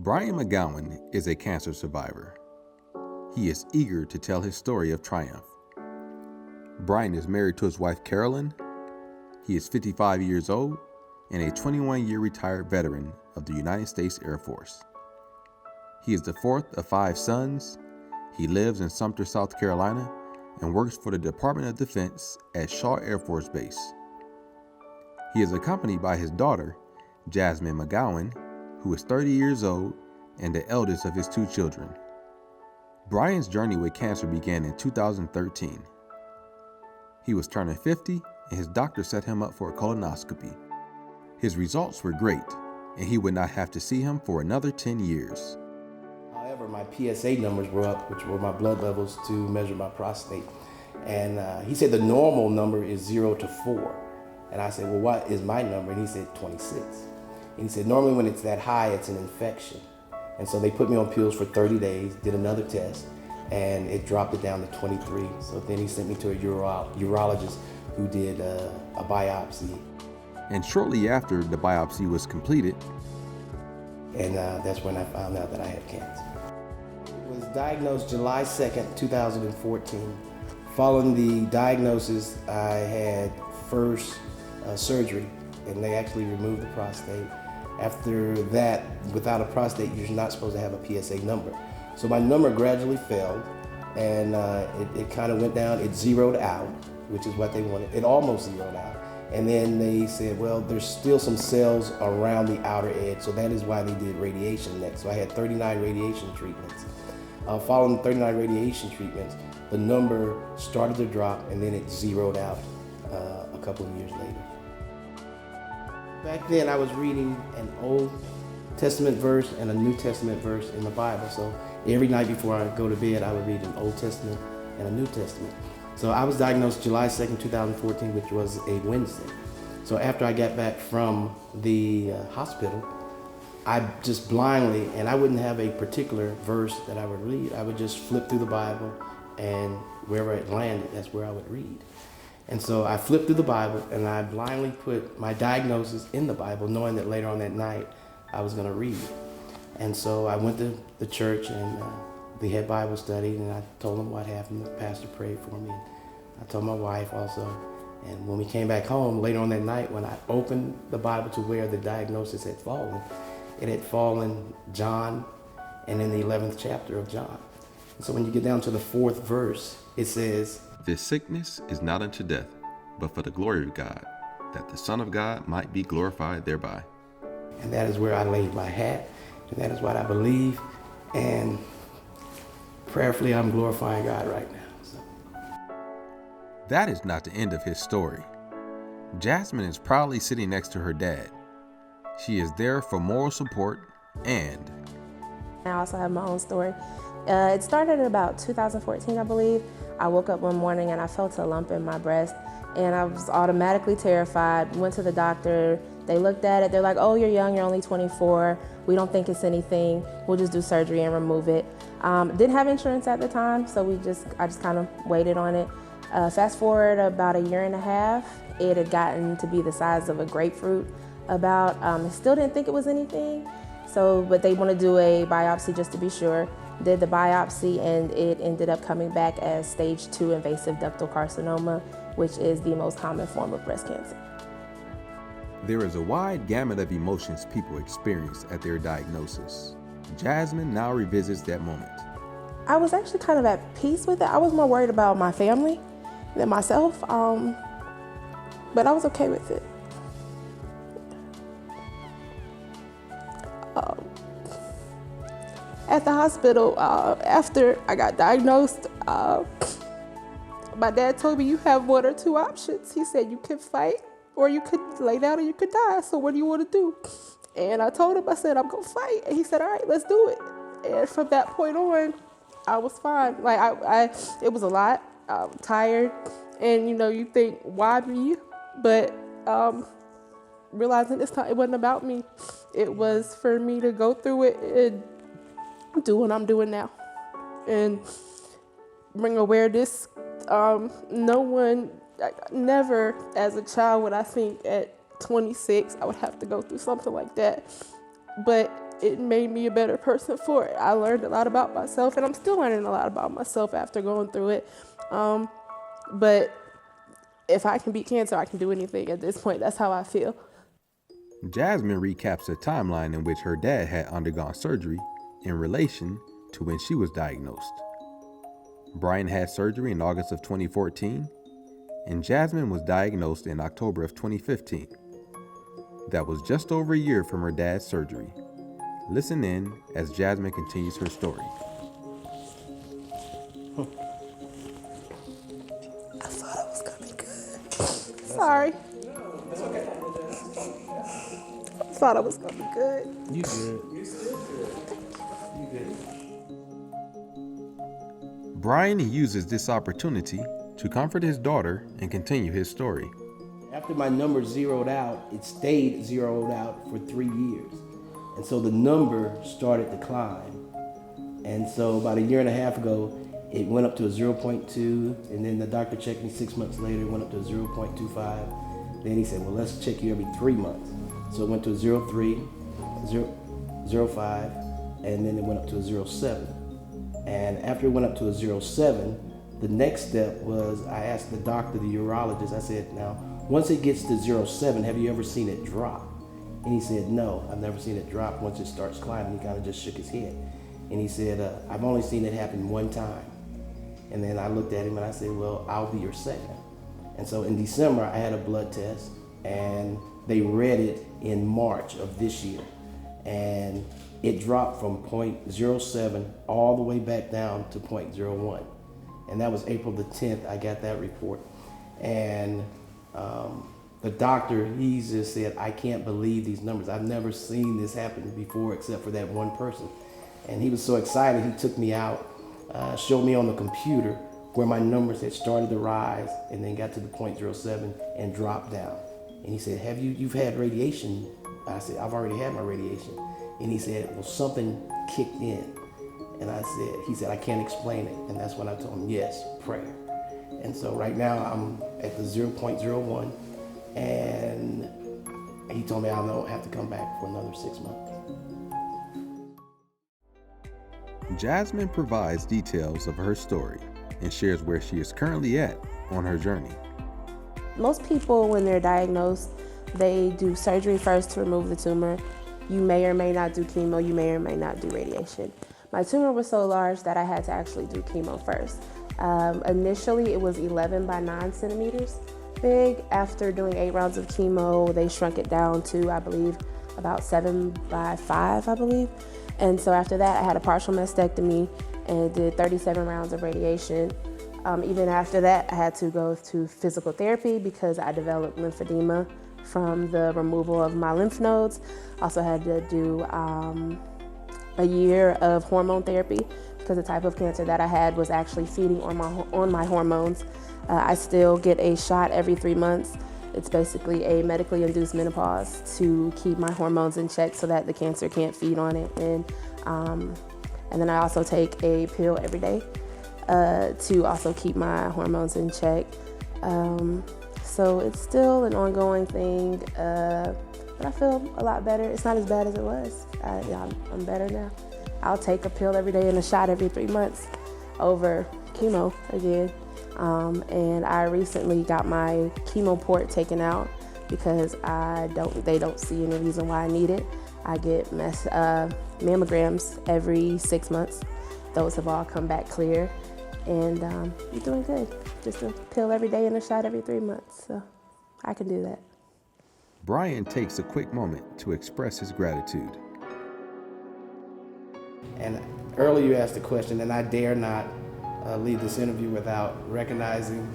Bryan McGowan is a cancer survivor. He is eager to tell his story of triumph. Bryan is married to his wife Carolyn. He is 55 years old and a 21-year retired veteran of the United States Air Force. He is the fourth of 5 sons. He lives in Sumter, South Carolina, and works for the Department of Defense at Shaw Air Force Base. He is accompanied by his daughter, Jessamine McGowan, who is 30 years old and the eldest of his 2 children. Bryan's journey with cancer began in 2013. He was turning 50 and his doctor set him up for a colonoscopy. His results were great and he would not have to see him for another 10 years. However, my PSA numbers were up, which were my blood levels to measure my prostate. And he said the normal number is 0 to 4. And I said, well, what is my number? And he said 26. And he said, normally when it's that high, it's an infection. And so they put me on pills for 30 days, did another test, and it dropped it down to 23. So then he sent me to a urologist who did a biopsy. And shortly after the biopsy was completed, and that's when I found out that I had cancer. It was diagnosed July 2nd, 2014. Following the diagnosis, I had first surgery, and they actually removed the prostate. After that, without a prostate, you're not supposed to have a PSA number. So my number gradually fell, and it kind of went down. It zeroed out, which is what they wanted. It almost zeroed out. And then they said, well, there's still some cells around the outer edge, so that is why they did radiation next. So I had 39 radiation treatments. Following the 39 radiation treatments, the number started to drop, and then it zeroed out a couple of years later. Back then, I was reading an Old Testament verse and a New Testament verse in the Bible. So every night before I go to bed, I would read an Old Testament and a New Testament. So I was diagnosed July 2nd, 2014, which was a Wednesday. So after I got back from the hospital, I just blindly, and I wouldn't have a particular verse that I would read. I would just flip through the Bible, and wherever it landed, that's where I would read. And so I flipped through the Bible, and I blindly put my diagnosis in the Bible, knowing that later on that night I was going to read. And so I went to the church, and they had Bible study, and I told them what happened. The pastor prayed for me. I told my wife also. And when we came back home later on that night, when I opened the Bible to where the diagnosis had fallen, it had fallen John, and in the 11th chapter of John. And so when you get down to the 4th verse, it says, "This sickness is not unto death, but for the glory of God, that the Son of God might be glorified thereby." And that is where I laid my hat, and that is what I believe. And prayerfully, I'm glorifying God right now. So. That is not the end of his story. Jessamine is proudly sitting next to her dad. She is there for moral support, and I also have my own story. It started in about 2014, I believe. I woke up one morning and I felt a lump in my breast, and I was automatically terrified. Went to the doctor. They looked at it. They're like, "Oh, you're young. You're only 24. We don't think it's anything. We'll just do surgery and remove it." Didn't have insurance at the time, so I just kind of waited on it. Fast forward about a year and a half, it had gotten to be the size of a grapefruit. Still didn't think it was anything. But they want to do a biopsy just to be sure. Did the biopsy, and it ended up coming back as stage 2 invasive ductal carcinoma, which is the most common form of breast cancer. There is a wide gamut of emotions people experience at their diagnosis. Jessamine now revisits that moment. I was actually kind of at peace with it. I was more worried about my family than myself, but I was okay with it. At the hospital, after I got diagnosed, my dad told me, "You have 1 or 2 options." He said, "You can fight, or you could lay down and you could die. So what do you want to do?" And I told him, I said, "I'm going to fight." And he said, "All right, let's do it." And from that point on, I was fine. It was a lot. I'm tired. And, you think, why me? But realizing this time, it wasn't about me. It was for me to go through it and do what I'm doing now. And bring awareness. No one, never as a child would I think at 26 I would have to go through something like that. But it made me a better person for it. I learned a lot about myself, and I'm still learning a lot about myself after going through it. But if I can beat cancer, I can do anything at this point. That's how I feel. Jessamine recaps the timeline in which her dad had undergone surgery in relation to when she was diagnosed. Bryan had surgery in August of 2014, and Jessamine was diagnosed in October of 2015. That was just over a year from her dad's surgery. Listen in as Jessamine continues her story. I thought it was gonna be good. Sorry. It's okay. I thought it was gonna be good. You good. You good. Bryan uses this opportunity to comfort his daughter and continue his story. After my number zeroed out, it stayed zeroed out for 3 years. And so the number started to climb. And so about a year and a half ago, it went up to a 0.2. And then the doctor checked me 6 months later, it went up to a 0.25. Then he said, well, let's check you every 3 months. So it went to a 0.3, 0.05, and then it went up to a 0.7. And after it went up to a 0.7, the next step was I asked the doctor, the urologist, I said, now, once it gets to 0.7, have you ever seen it drop? And he said, no, I've never seen it drop. Once it starts climbing, he kind of just shook his head. And he said, I've only seen it happen one time. And then I looked at him and I said, well, I'll be your second. And so in December, I had a blood test, and they read it in March of this year. And it dropped from 0.07 all the way back down to 0.01. And that was April the 10th, I got that report. And the doctor, he just said, I can't believe these numbers. I've never seen this happen before except for that one person. And he was so excited, he took me out, showed me on the computer where my numbers had started to rise and then got to the 0.07 and dropped down. And he said, you've had radiation? I said, I've already had my radiation. And he said, well, something kicked in. And he said, I can't explain it. And that's when I told him, yes, prayer. And so right now I'm at the 0.01, and he told me I don't have to come back for another 6 months. Jessamine provides details of her story and shares where she is currently at on her journey. Most people, when they're diagnosed, they do surgery first to remove the tumor. You may or may not do chemo, you may or may not do radiation. My tumor was so large that I had to actually do chemo first. Initially, it was 11 by 9 centimeters big. After doing 8 rounds of chemo, they shrunk it down to, I believe, about 7 by 5, I believe. And so after that, I had a partial mastectomy and did 37 rounds of radiation. Even after that, I had to go to physical therapy because I developed lymphedema from the removal of my lymph nodes. Also had to do a year of hormone therapy because the type of cancer that I had was actually feeding on my hormones. I still get a shot every 3 months. It's basically a medically induced menopause to keep my hormones in check so that the cancer can't feed on it. And then I also take a pill every day to also keep my hormones in check. So it's still an ongoing thing, but I feel a lot better. It's not as bad as it was. I'm better now. I'll take a pill every day and a shot every 3 months over chemo again. And I recently got my chemo port taken out because they don't see any reason why I need it. I get mammograms every 6 months. Those have all come back clear, and I'm doing good. Just a pill every day and a shot every 3 months, so I can do that. Bryan takes a quick moment to express his gratitude. And earlier you asked a question, and I dare not leave this interview without recognizing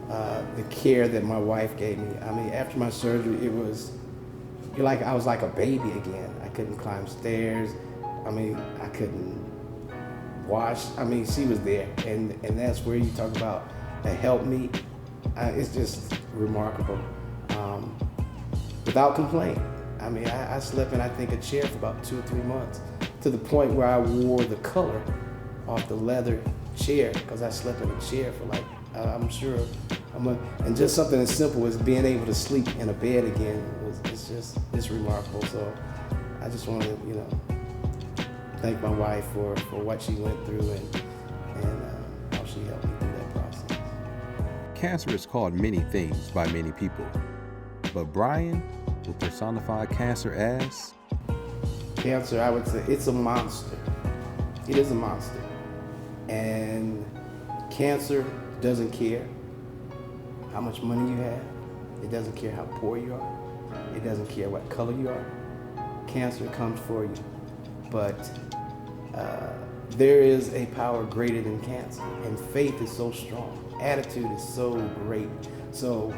the care that my wife gave me. I mean, after my surgery, I was like a baby again. I couldn't climb stairs. I mean, I couldn't wash. I mean, she was there, and that's where you talk about to help me. It's just remarkable. Without complaint. I mean, I slept in, I think, a chair for about 2 or 3 months, to the point where I wore the color off the leather chair because I slept in a chair for and just something as simple as being able to sleep in a bed again, it's remarkable. So I just want to, thank my wife for what she went through and how she helped me through that process. Cancer is called many things by many people, but Bryan will personify cancer as Cancer, I would say, it's a monster. It is a monster. And cancer doesn't care how much money you have. It doesn't care how poor you are. It doesn't care what color you are. Cancer comes for you. But there is a power greater than cancer. And faith is so strong. Attitude is so great. So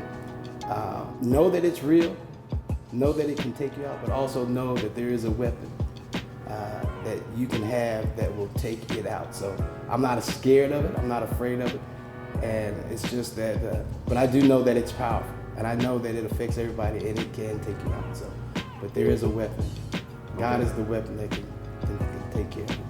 know that it's real. Know that it can take you out, but also know that there is a weapon that you can have that will take it out. So I'm not scared of it. I'm not afraid of it. And it's just that, but I do know that it's powerful. And I know that it affects everybody and it can take you out. So, but there is a weapon. God is the weapon that can take care of it.